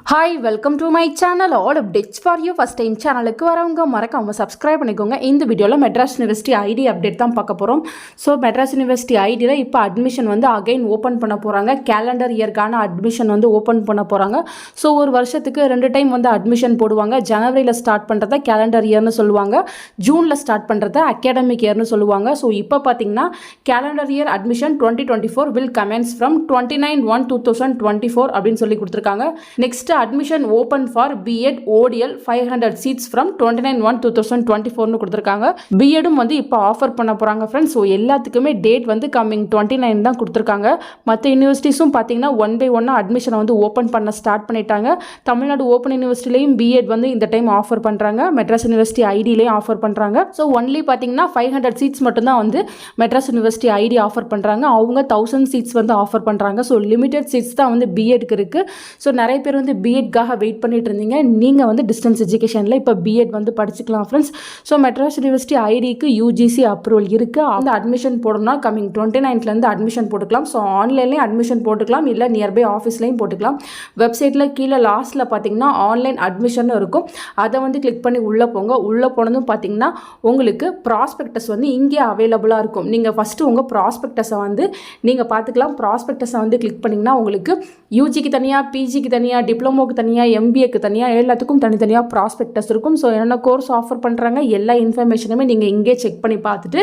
Hi welcome to my channel all updates for you first time சேனலுக்கு வரவங்க மறக்காம subscribe பண்ணிக்கோங்க. இந்த வீடியோவில் மெட்ராஸ் யூனிவர்சிட்டி ஐடி அப்டேட் தான் பார்க்க போகிறோம். ஸோ மெட்ராஸ் யூனிவர்சிட்டி ஐடியில் இப்போ அட்மிஷன் வந்து அகைன் ஓப்பன் பண்ண போகிறாங்க. கேலண்டர் இயர்க்கான அட்மிஷன் வந்து ஓப்பன் பண்ண போகிறாங்க. ஸோ ஒரு வருஷத்துக்கு 2 டைம் வந்து அட்மிஷன் போடுவாங்க. ஜனவரியில் ஸ்டார்ட் பண்ணுறத கேலண்டர் இயர்னு சொல்லுவாங்க, ஜூனில் ஸ்டார்ட் பண்ணுறத அகாடமிக் இயர்னு சொல்லுவாங்க. ஸோ இப்போ பார்த்தீங்கன்னா calendar year admission 2024 will கமென்ஸ் from 29/1/2024 அப்படின்னு சொல்லி கொடுத்துருக்காங்க. Next admission open for B.Ed ODL 500 seats from 29/1/2024 னு கொடுத்திருக்காங்க. B.Ed வந்து இப்போ ஆஃபர் பண்ண போறாங்க ஃப்ரெண்ட்ஸ். ஸோ எல்லாத்துக்குமே டேட் வந்து கம்மிங் 29 தான் கொடுத்துருக்காங்க. மற்ற யூனிவர்சிட்டிஸும் பார்த்தீங்கன்னா 1 by 1 அட்மிஷனை வந்து ஓப்பன் பண்ண ஸ்டார்ட் பண்ணிட்டாங்க. தமிழ்நாடு ஓப்பன் யூனிவர்சிட்டிலையும் B.Ed வந்து இந்த டைம் ஆஃபர் பண்ணுறாங்க. மெட்ராஸ் யூனிவர்சிட்டி ஐடியிலையும் ஆஃபர் பண்ணுறாங்க. ஸோ ஒன்லி பார்த்தீங்கன்னா 500 சீட்ஸ் மட்டும்தான் வந்து மெட்ராஸ் யூனிவர்சிட்டி ஐடி ஆஃபர் பண்ணுறாங்க. அவங்க 1000 சீட்ஸ் வந்து ஆஃபர் பண்ணுறாங்க. ஸோ லிமிடெட் சீட்ஸ் தான் வந்து B.Edக்கு இருக்குது. ஸோ நிறைய பேர் வந்து B.Edக்காக வெயிட் பண்ணிட்டு இருந்தீங்க. நீங்கள் வந்து டிஸ்டன்ஸ் எஜுகேஷனில் இப்போ B.Ed வந்து படிச்சுக்கலாம் ஃப்ரெண்ட்ஸ். ஸோ மெட்ராஸ் யூனிவர்சிட்டி ஐடிக்கு UGC அப்ரூவல் இருக்குது. அந்த அட்மிஷன் போடணும்னா கம்மிங் 29லேருந்து அட்மிஷன் போட்டுக்கலாம். ஸோ ஆன்லைன்லேயும் அட்மிஷன் போட்டுக்கலாம், இல்லை நியர்பை ஆஃபீஸ்லையும் போட்டுக்கலாம். வெப்சைட்டில் கீழே லாஸ்ட்டில் பார்த்தீங்கன்னா ஆன்லைன் அட்மிஷன் இருக்கும். அதை வந்து கிளிக் பண்ணி உள்ளே போங்க. உள்ளே போனதும் பார்த்தீங்கன்னா உங்களுக்கு ப்ராஸ்பெக்டஸ் வந்து இங்கே அவைலபிளாக இருக்கும். நீங்கள் ஃபஸ்ட்டு உங்கள் ப்ராஸ்பெக்டஸை வந்து நீங்கள் பார்த்துக்கலாம். ப்ராஸ்பெக்டஸை வந்து கிளிக் பண்ணிங்கன்னா உங்களுக்கு UGக்கு தனியாக, PGக்கு தனியாக, டிப்ளமோக்கு தனியாக, MBAக்கு தனியாக, எல்லாத்துக்கும் தனித்தனியாக ப்ராஸ்பெக்டஸ் இருக்கும். ஸோ என்னென்ன கோர்ஸ் ஆஃபர் பண்ணுறாங்க எல்லா இன்ஃபர்மேஷனுமே நீங்கள் இங்கே செக் பண்ணி பார்த்துட்டு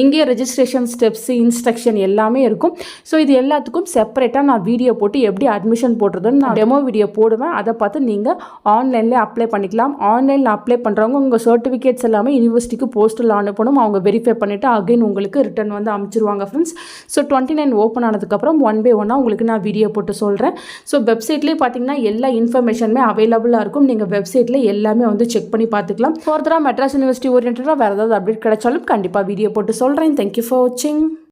இங்கே ரெஜிஸ்ட்ரேஷன் ஸ்டெப்ஸ், இன்ஸ்ட்ரக்ஷன் எல்லாமே இருக்கும். ஸோ இது எல்லாத்துக்கும் செப்பரேட்டாக நான் வீடியோ போட்டு எப்படி அட்மிஷன் போடுறதுன்னு நான் டெமோ வீடியோ போடுவேன். அதை பார்த்து நீங்கள் ஆன்லைன்லேயே அப்ளை பண்ணிக்கலாம். ஆன்லைனில் அப்ளை பண்ணுறவங்க உங்கள் சர்டிஃபிகேட்ஸ் எல்லாமே யூனிவர்சிட்டிக்கு போஸ்ட்டில் அனுப்பணும். அவங்க வெரிஃபை பண்ணிவிட்டு அகைன் உங்களுக்கு ரிட்டர்ன் வந்து அனுப்பிச்சிருவாங்க ஃப்ரெண்ட்ஸ். ஸோ 29 ஓப்பன் ஆனதுக்கப்புறம் 1 by 1 உங்களுக்கு நான் வீடியோ போட்டு சொல்கிறேன். ஸோ வெப்சைட்லேயே பார்த்தீங்கன்னா எல்லா இன்ஃபர்மேஷனுமே அவைலபிளாக இருக்கும். நீங்கள் வெப்சைட்டில் எல்லாமே வந்து செக் பண்ணி பார்த்துக்கலாம். ஃபர்தராக மெட்ராஸ் யூனிவர்சிட்டி ஓரியன்டாக வேறு ஏதாவது அப்டேட் கிடைச்சாலும் கண்டிப்பாக வீடியோ போட்டு சொல்கிறேன். தேங்க்யூ ஃபார் வாட்சிங்.